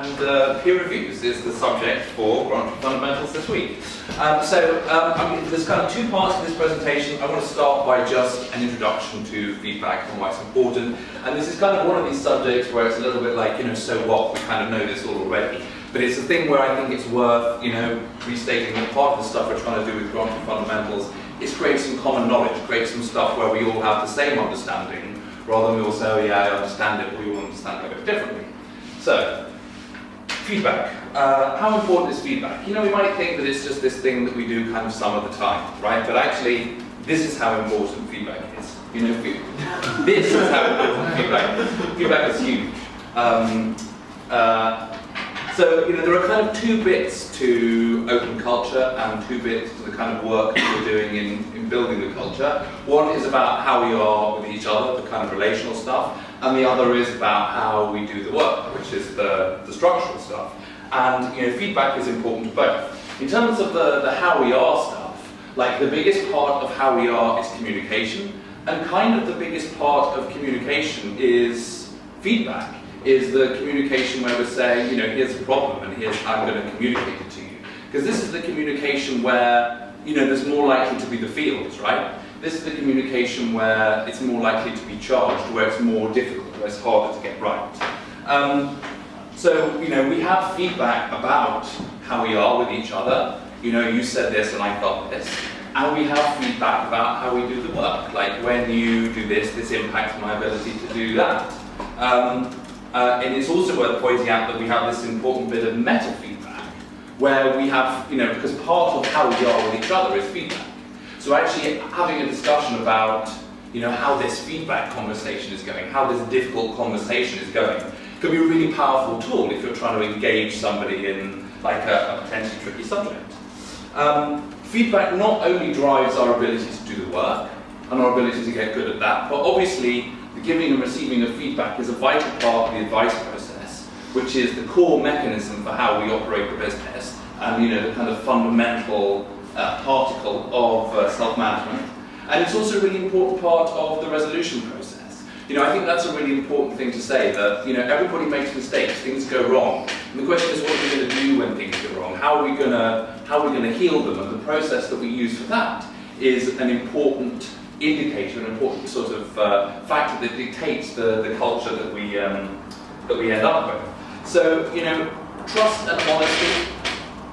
and peer reviews is the subject for GrantTree Fundamentals this week. There's kind of two parts to this presentation. I want to start by just an introduction to feedback and why it's important. And this is kind of one of these subjects where it's a little bit like, so what, we kind of know this all already. But it's a thing where I think it's worth, restating that part of the stuff we're trying to do with GrantTree Fundamentals is create some common knowledge, create some stuff where we all have the same understanding, rather than we all say, oh yeah, I understand it, but we all understand it a bit differently. So, feedback. How important is feedback? We might think that it's just this thing that we do kind of some of the time, right? But actually, this is how important feedback is. This is how important feedback is. Feedback is huge. There are kind of two bits to open culture and two bits to the kind of work that we're doing in building the culture. One is about how we are with each other, the kind of relational stuff, and the other is about how we do the work, which is the structural stuff. And feedback is important to both. In terms of the how we are stuff, like the biggest part of how we are is communication, and kind of the biggest part of communication is feedback. Is the communication where we're saying, here's the problem and here's how I'm going to communicate it to you. Because this is the communication where, there's more likely to be the feels, right? This is the communication where it's more likely to be charged, where it's more difficult, where it's harder to get right. We have feedback about how we are with each other. You said this and I felt this. And we have feedback about how we do the work. Like when you do this impacts my ability to do that. And it's also worth pointing out that we have this important bit of meta-feedback, where we have, because part of how we are with each other is feedback. So actually having a discussion about, how this feedback conversation is going, how this difficult conversation is going, can be a really powerful tool if you're trying to engage somebody in like a potentially tricky subject. Feedback not only drives our ability to do the work, and our ability to get good at that, but obviously the giving and receiving of feedback is a vital part of the advice process, which is the core mechanism for how we operate the business, and the kind of fundamental particle of self-management. And it's also a really important part of the resolution process. I think that's a really important thing to say, that everybody makes mistakes, things go wrong. And the question is, what are we going to do when things go wrong? How are we going to heal them? And the process that we use for that is an important indicator, an important sort of factor that dictates the culture that we end up with. So, trust and honesty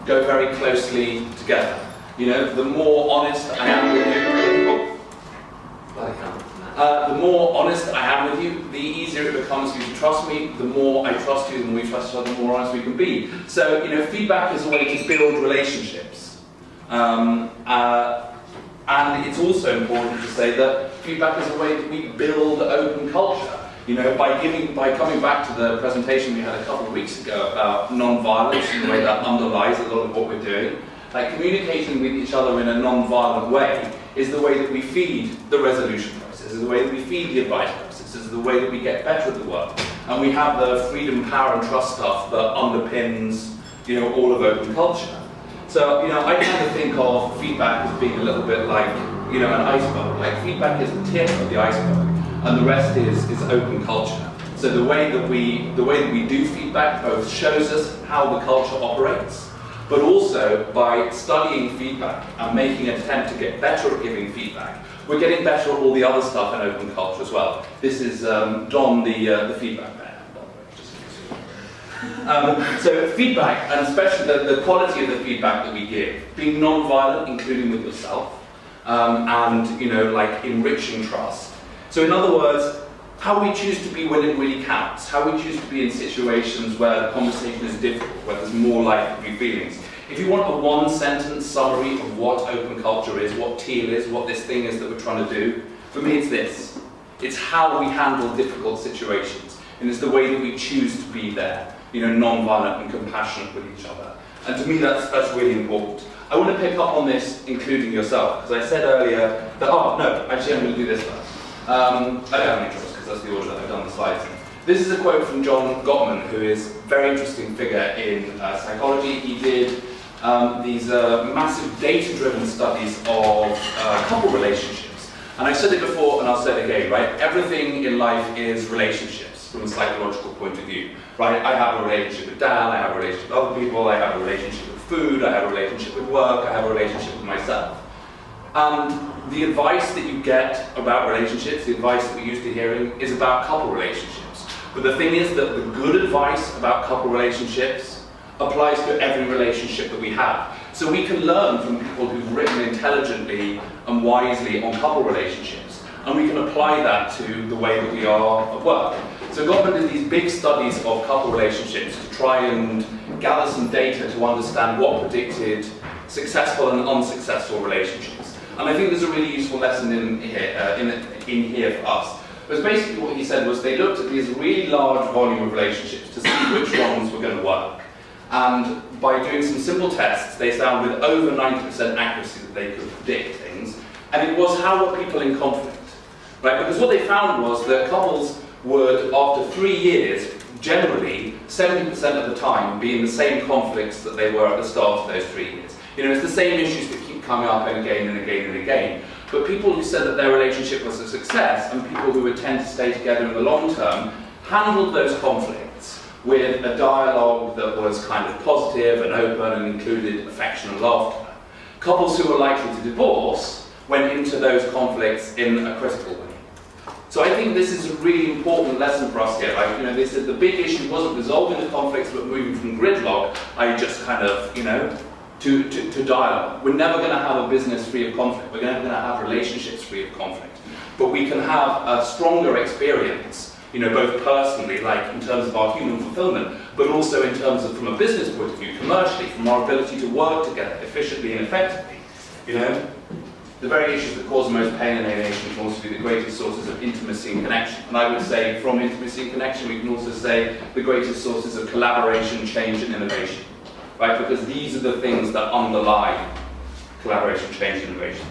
go very closely together. The more honest I am with you, the more honest I am with you, the easier it becomes for you to trust me. The more I trust you, the more we trust each other, the more honest we can be. So, feedback is a way to build relationships. And it's also important to say that feedback is a way that we build open culture. By coming back to the presentation we had a couple of weeks ago about non-violence and the way that underlies a lot of what we're doing. Like communicating with each other in a non-violent way is the way that we feed the resolution process, is the way that we feed the advice process, is the way that we get better at the work. And we have the freedom, power and trust stuff that underpins, all of open culture. So, I kind of think of feedback as being a little bit like, an iceberg. Like feedback is the tip of the iceberg, and the rest is open culture. So the way that we do feedback both shows us how the culture operates, but also by studying feedback and making an attempt to get better at giving feedback, we're getting better at all the other stuff in open culture as well. This is Don, the feedback man. So feedback, and especially the quality of the feedback that we give, being non-violent, including with yourself, and enriching trust. So in other words, how we choose to be when it really counts, how we choose to be in situations where the conversation is difficult, where there's more likely to be feelings. If you want a one-sentence summary of what open culture is, what teal is, what this thing is that we're trying to do, for me it's this. It's how we handle difficult situations, and it's the way that we choose to be there. Non-violent and compassionate with each other. And to me, that's really important. I want to pick up on this, including yourself, because I said earlier that, I'm going to do this first. I don't have any choice, because that's the order that I've done the slides in. This is a quote from John Gottman, who is a very interesting figure in psychology. He did these massive data-driven studies of couple relationships. And I've said it before, and I'll say it again, right? Everything in life is relationships. relationships from a psychological point of view, right? I have a relationship with Dan, I have a relationship with other people, I have a relationship with food, I have a relationship with work, I have a relationship with myself. And the advice that you get about relationships, the advice that we're used to hearing, is about couple relationships. But the thing is that the good advice about couple relationships applies to every relationship that we have. So we can learn from people who've written intelligently and wisely on couple relationships, and we can apply that to the way that we are at work. So Gottman did these big studies of couple relationships to try and gather some data to understand what predicted successful and unsuccessful relationships. And I think there's a really useful lesson in here for us. Because basically what he said was they looked at these really large volume of relationships to see which ones were going to work. And by doing some simple tests, they found with over 90% accuracy that they could predict things. And it was, how were people in conflict? Right? Because what they found was that couples would, after 3 years, generally 70% of the time be in the same conflicts that they were at the start of those 3 years. You know, it's the same issues that keep coming up again and again and again. But people who said that their relationship was a success, and people who would tend to stay together in the long term, handled those conflicts with a dialogue that was kind of positive and open and included affection and laughter. Couples who were likely to divorce went into those conflicts in a critical way. So I think this is a really important lesson for us here. Like, you know, they said the big issue wasn't resolving the conflicts, but moving from gridlock, just kind of, you know, to dialogue. We're never going to have a business free of conflict. We're never going to have relationships free of conflict. But we can have a stronger experience, you know, both personally, like in terms of our human fulfillment, but also in terms of, from a business point of view, commercially, from our ability to work together efficiently and effectively. You know, the very issues that cause the most pain and alienation can also be the greatest sources of intimacy and connection. And I would say, from intimacy and connection, we can also say the greatest sources of collaboration, change, and innovation. Right? Because these are the things that underlie collaboration, change, and innovation.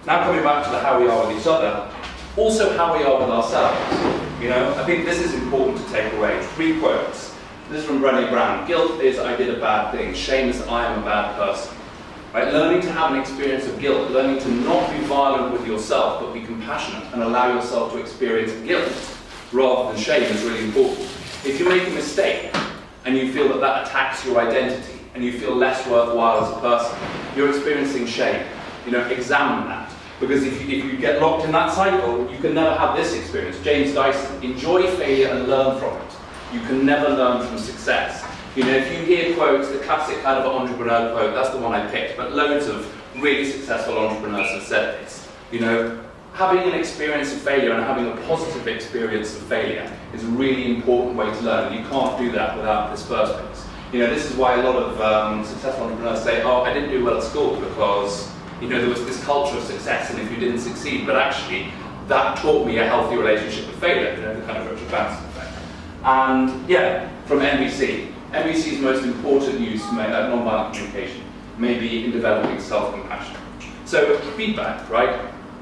Now coming back to the how we are with each other, also how we are with ourselves. You know, I think this is important to take away. 3 quotes. This is from Brené Brown. Guilt is I did a bad thing. Shame is I am a bad person. Right? Learning to have an experience of guilt, learning to not be violent with yourself, but be compassionate and allow yourself to experience guilt rather than shame is really important. If you make a mistake and you feel that that attacks your identity, and you feel less worthwhile as a person, you're experiencing shame. You know, examine that. Because if you get locked in that cycle, you can never have this experience. James Dyson, enjoy failure and learn from it. You can never learn from success. You know, if you hear quotes, the classic kind of entrepreneur quote, that's the one I picked, but loads of really successful entrepreneurs have said this. You know, having an experience of failure and having a positive experience of failure is a really important way to learn. You can't do that without this first piece. You know, this is why a lot of successful entrepreneurs say, oh, I didn't do well at school because, you know, there was this culture of success, and if you didn't succeed, but actually that taught me a healthy relationship with failure, you know, the kind of Richard Branson effect. And yeah, from NBC. NBC's most important use of nonviolent communication may be in developing self-compassion. So feedback, right?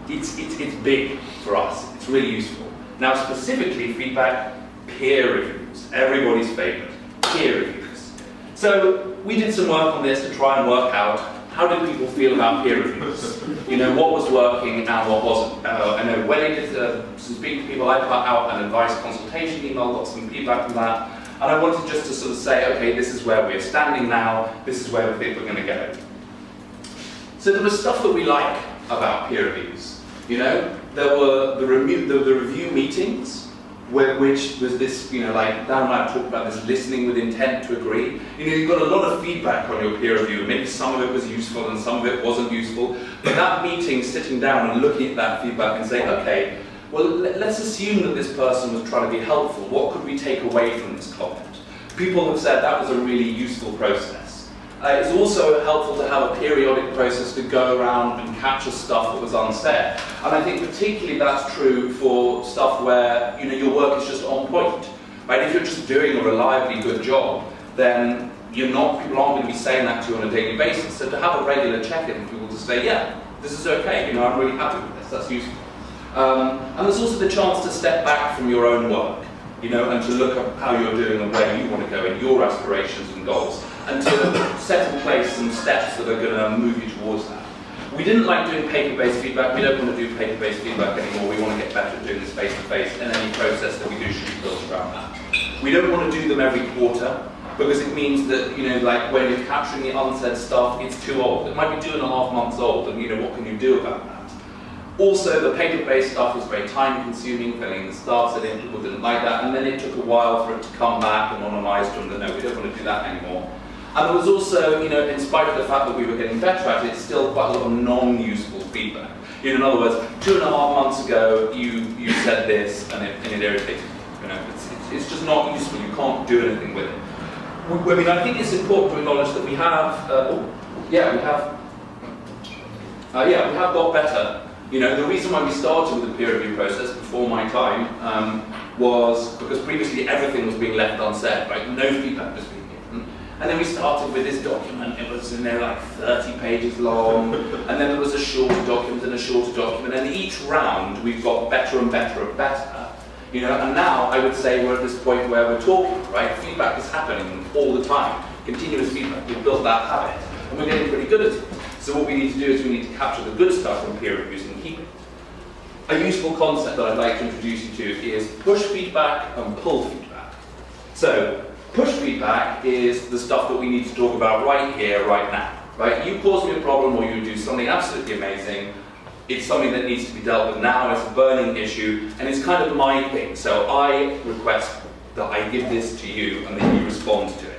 It's big for us. It's really useful. Now specifically feedback, peer reviews. Everybody's favorite, peer reviews. So we did some work on this to try and work out how did people feel about peer reviews. You know, what was working and what wasn't. I know when I did speak to people, I put out an advice consultation email, got some feedback from that. And I wanted just to sort of say, okay, this is where we're standing now, this is where we think we're going to go. So there was stuff that we like about peer reviews. You know, there were the review meetings, which was this, you know, like Dan and I have talked about this listening with intent to agree. You know, you got a lot of feedback on your peer review, and maybe some of it was useful and some of it wasn't useful. But that meeting, sitting down and looking at that feedback and saying, okay, well, let's assume that this person was trying to be helpful. What could we take away from this comment? People have said that was a really useful process. It's also helpful to have a periodic process to go around and capture stuff that was unsaid. And I think particularly that's true for stuff where, you know, your work is just on point. Right? If you're just doing a reliably good job, then people aren't going to be saying that to you on a daily basis. So to have a regular check-in, people to say, yeah, this is okay, you know, I'm really happy with this, that's useful. And there's also the chance to step back from your own work, you know, and to look at how you're doing and where you want to go and your aspirations and goals, and to set in place some steps that are going to move you towards that. We didn't like doing paper-based feedback. We don't want to do paper-based feedback anymore. We want to get better at doing this face-to-face, and any process that we do should be built around that. We don't want to do them every quarter, because it means that, like when you're capturing the unsaid stuff, it's too old. It might be 2.5 months old, and what can you do about that? Also, the paper-based stuff was very time-consuming, filling the starts in, people didn't like that, and then it took a while for it to come back anonymized from the no, we don't want to do that anymore. And there was also, in spite of the fact that we were getting better at it, still quite a lot of non-useful feedback. In other words, 2.5 months ago, you said this, and it irritated me. It's just not useful. You can't do anything with it. I think it's important to acknowledge that we have, we have got better. The reason why we started with the peer review process before my time was because previously everything was being left unsaid, right? No feedback was being given. And then we started with this document. It was like 30 pages long, and then there was a shorter document and a shorter document, and each round we've got better and better and better. And now I would say we're at this point where we're talking, right? Feedback is happening all the time. Continuous feedback. We've built that habit, and we're getting pretty good at it. So what we need to do is we need to capture the good stuff from peer reviews and keep it. A useful concept that I'd like to introduce you to is push feedback and pull feedback. So push feedback is the stuff that we need to talk about right here, right now. Right? You cause me a problem or you do something absolutely amazing. It's something that needs to be dealt with now. It's a burning issue, and it's kind of my thing. So I request that I give this to you and that you respond to it.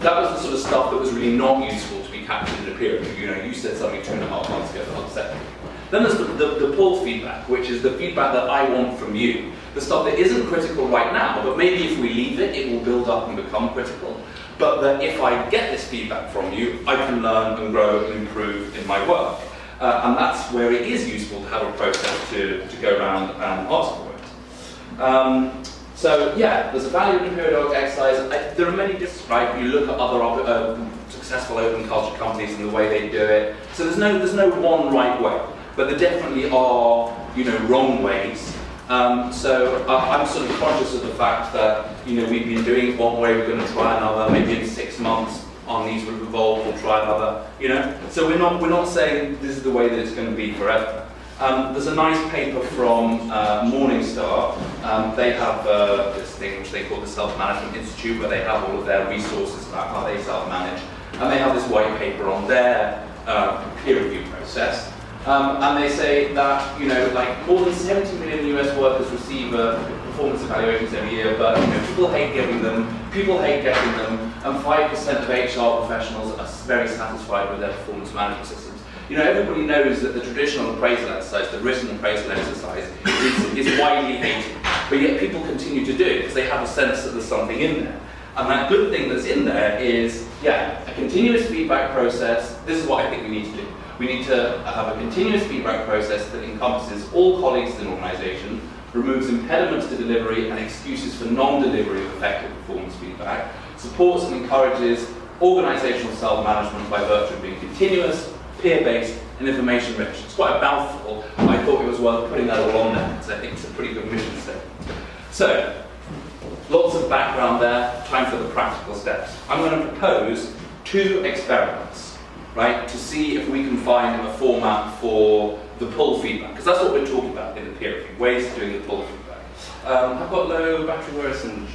That was the sort of stuff that was really not useful to be captured in a peer review. You said something 2.5 months ago that upset me. Then there's the pull feedback, which is the feedback that I want from you. The stuff that isn't critical right now, but maybe if we leave it, it will build up and become critical. But that if I get this feedback from you, I can learn and grow and improve in my work. And that's where it is useful to have a process to go around and ask for it. So yeah, there's a value in periodic exercise. There are many different, right? You look at other successful open culture companies and the way they do it. So there's no one right way, but there definitely are wrong ways. So I'm sort of conscious of the fact that we've been doing it one way, we're going to try another. Maybe in 6 months on these will evolve, we'll try another. So we're not saying this is the way that it's going to be forever. There's a nice paper from Morningstar. They have this thing which they call the Self-Management Institute, where they have all of their resources about how they self-manage. And they have this white paper on their peer review process. And they say that like more than 70 million US workers receive performance evaluations every year, but people hate giving them, people hate getting them, and 5% of HR professionals are very satisfied with their performance management systems. Everybody knows that the traditional appraisal exercise, the written appraisal exercise, is widely hated, but yet people continue to do it because they have a sense that there's something in there. And that good thing that's in there is, a continuous feedback process. This is what I think we need to do. We need to have a continuous feedback process that encompasses all colleagues in an organisation, removes impediments to delivery and excuses for non-delivery of effective performance feedback, supports and encourages organisational self-management by virtue of being continuous, peer-based, and information-rich. It's quite a mouthful. I thought it was worth putting that all on there, because I think it's a pretty good mission statement. So, lots of background there, time for the practical steps. I'm going to propose 2 experiments, right, to see if we can find a format for the pull feedback, because that's what we're talking about in the peer review, ways of doing the pull feedback. I've got low battery words and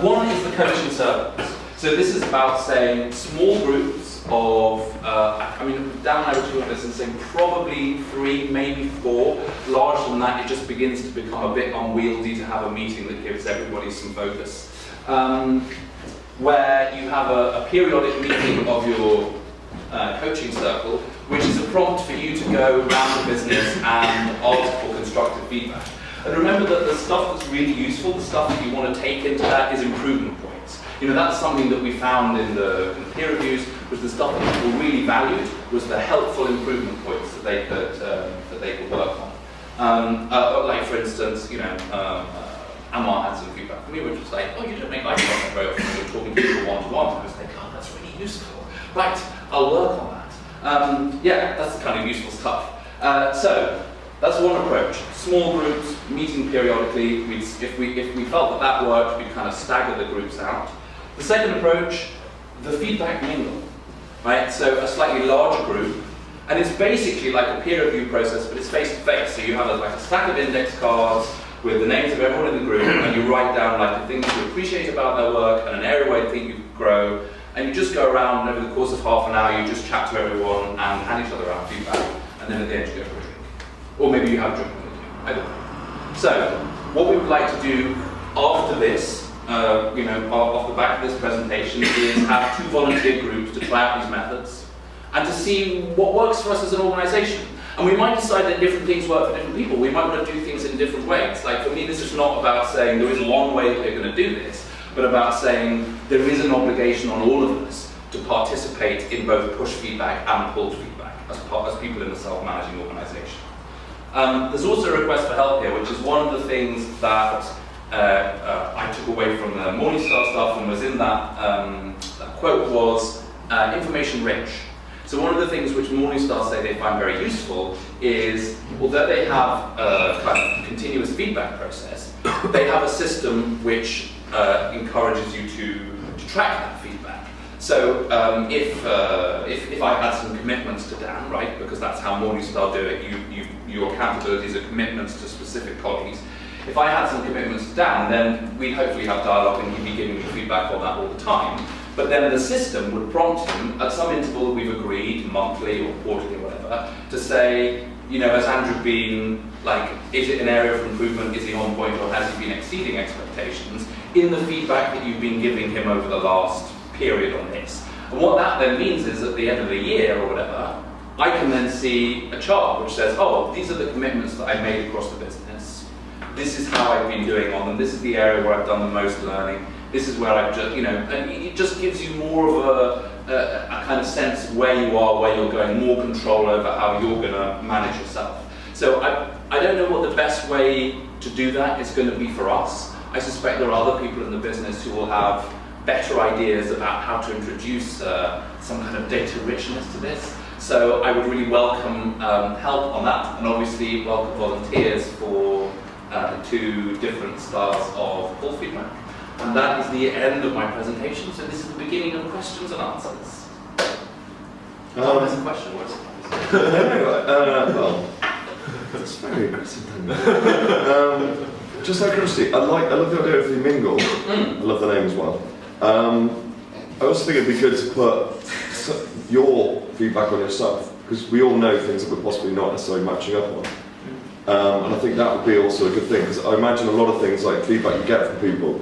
one is the coaching circles. So this is about saying small groups of, down I would do this and saying probably 3, maybe 4. Larger than that, it just begins to become a bit unwieldy to have a meeting that gives everybody some focus. Where you have a periodic meeting of your coaching circle, which is a prompt for you to go around the business and ask for constructive feedback. And remember that the stuff that's really useful, the stuff that you want to take into that is improvement points. That's something that we found in the peer reviews, was the stuff that people really valued, was the helpful improvement points that they could work on. Like for instance, Amar had some feedback for me, which was like, oh, you don't make eye contact very often when you're talking to people one-to-one. I was like, oh, that's really useful. Right, I'll work on that. That's the kind of useful stuff. So that's one approach. Small groups, meeting periodically. If we felt that worked, we'd kind of stagger the groups out. The second approach, the feedback mingle. right? So a slightly larger group, and it's basically like a peer review process, but it's face-to-face. So you have like a stack of index cards with the names of everyone in the group, and you write down like the things you appreciate about their work and an area where you think you could grow, and you just go around, and over the course of half an hour, you just chat to everyone and hand each other out feedback, and then at the end you go for a drink. Or maybe you have a drink with you, I don't know. So, what we would like to do after this, off the back of this presentation, is have 2 volunteer groups to try out these methods, and to see what works for us as an organisation. And we might decide that different things work for different people. We might want to do things in different ways. Like for me, this is not about saying there is one way that we're going to do this, but about saying there is an obligation on all of us to participate in both push feedback and pulled feedback as people in a self-managing organisation. There's also a request for help here, which is one of the things that I took away from the Morningstar stuff and was in that quote was information rich. So one of the things which Morningstar say they find very useful is, although they have a kind of continuous feedback process, they have a system which encourages you to track that feedback. So if I had some commitments to Dan, right, because that's how Morningstar do it, your accountabilities are commitments to specific colleagues. If I had some commitments to Dan, then we'd hopefully have dialogue and he'd be giving me feedback on that all the time. But then the system would prompt him at some interval that we've agreed, monthly or quarterly or whatever, to say, has Andrew been, is it an area of improvement, is he on point, or has he been exceeding expectations in the feedback that you've been giving him over the last period on this. And what that then means is at the end of the year or whatever, I can then see a chart which says, oh, these are the commitments that I made across the business. This is how I've been doing on them. This is the area where I've done the most learning. This is where I've just, and it just gives you more of a kind of sense of where you are, where you're going, more control over how you're going to manage yourself. So I don't know what the best way to do that is going to be for us. I suspect there are other people in the business who will have better ideas about how to introduce some kind of data richness to this. So I would really welcome help on that, and obviously welcome volunteers for the 2 different styles of pull feedback. And that is the end of my presentation. So this is the beginning of questions and answers. There's a question. What's it? Well, that's very aggressive. Just out of curiosity, I love the idea of the mingle. I love the name as well. I also think it'd be good to put your feedback on yourself, because we all know things that we're possibly not necessarily matching up on. And I think that would be also a good thing, because I imagine a lot of things like feedback you get from people,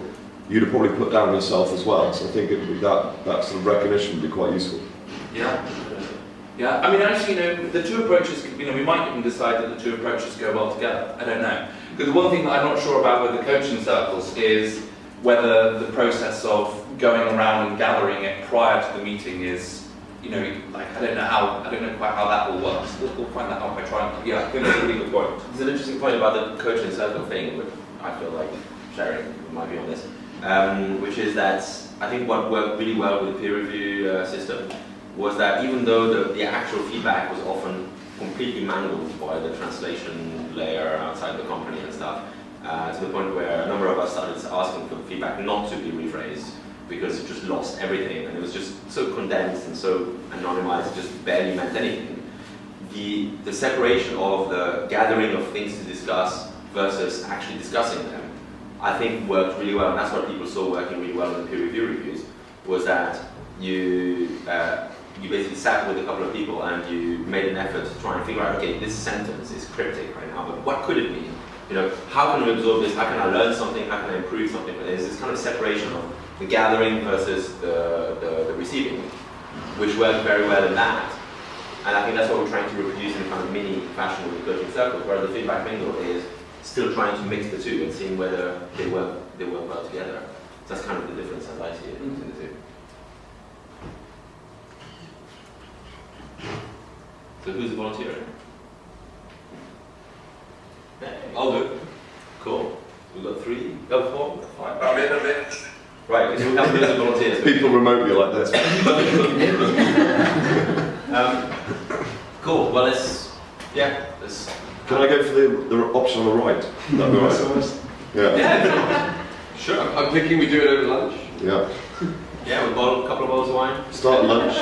you'd have probably put down yourself as well. So I think it would be that sort of recognition would be quite useful. Yeah. Yeah, I mean, actually, the 2 approaches, we might even decide that the 2 approaches go well together. I don't know. Because the one thing that I'm not sure about with the coaching circles is whether the process of going around and gathering it prior to the meeting is, I don't know quite how that all works. We'll find that out by trying. Yeah, I think that's a really good point. There's an interesting point about the coaching circle thing, which I feel like sharing might be on this, which is that I think what worked really well with the peer review system was that even though the actual feedback was often completely mangled by the translation layer outside the company and stuff, to the point where a number of us started asking for feedback not to be rephrased because it just lost everything and it was just so condensed and so anonymized, it just barely meant anything. The separation of the gathering of things to discuss versus actually discussing them, I think worked really well, and that's what people saw working really well in the peer review reviews, was that you basically sat with a couple of people and you made an effort to try and figure out, okay, this sentence is cryptic right now, but what could it mean? How can we absorb this? How can I learn something? How can I improve something? But there's this kind of separation of the gathering versus the receiving, which worked very well in that. And I think that's what we're trying to reproduce in kind of mini fashion with the coaching circles, where the feedback mingle is still trying to mix the 2 and seeing whether they work well together. So that's kind of the difference as I see it between the 2. So who's volunteering? I'll do it. Cool. We've got 3, 4, 5. A bit. Right, so we have loads of volunteers. People remotely like this. Cool. Well, let's. Can I go for the option on the right? That'd be right. Yeah. Sure. I'm thinking we do it over lunch. Yeah. Yeah, with a couple of bottles of wine. Start lunch.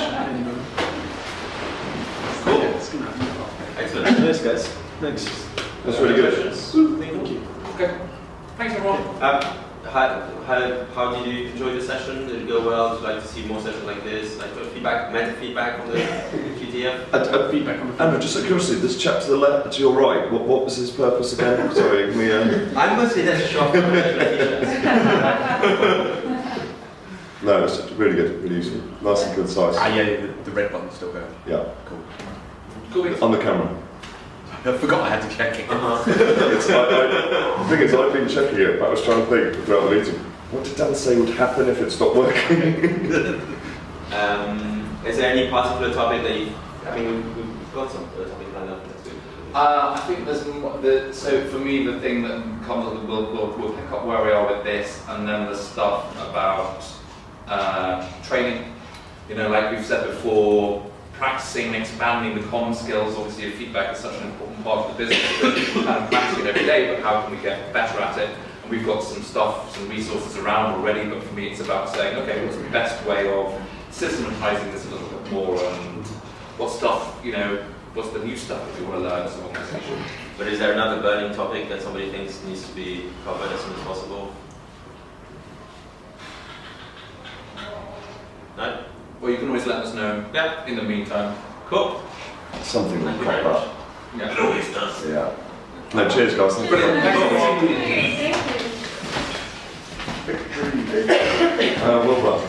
Excellent. Nice, guys. Thanks. That's really good. Questions? Thank you. Okay. Thanks everyone. How did you enjoy the session? Did it go well? Would you like to see more sessions like this? Like feedback, meta feedback on the QTF? Feedback on the Andrew, just out of curiosity, this chap to the left, to your right, what was his purpose again? Sorry, give me I'm mostly there to show off No, it's really good, really useful. Nice and concise. yeah, the red button's still going. Yeah. Cool. Cool. On the camera. I forgot I had to check it. The thing is, I've been checking it, but I was trying to think throughout the meeting, what did Dan say would happen if it stopped working? Is there any particular topic that you? I mean, we've got some topic lined up. That's good. I think there's so for me the thing that comes up, we'll pick up where we are with this, and then the stuff about training. You know, like we've said before, practicing and expanding the common skills. Obviously, your feedback is such an important part of the business. We're kind of practicing it every day, but how can we get better at it? And we've got some stuff, some resources around already. But for me, it's about saying, okay, what's the best way of systematizing this a little bit more, and what stuff, you know, what's the new stuff that we want to learn as an organization. But is there another burning topic that somebody thinks needs to be covered as soon as possible? No? Well, you can always let us know. Yeah. In the meantime. Cool. Something will Thank you very pop much. up. Yeah. It always does. Yeah. No, cheers, guys. Thank you. Brilliant. Thank you. Well done.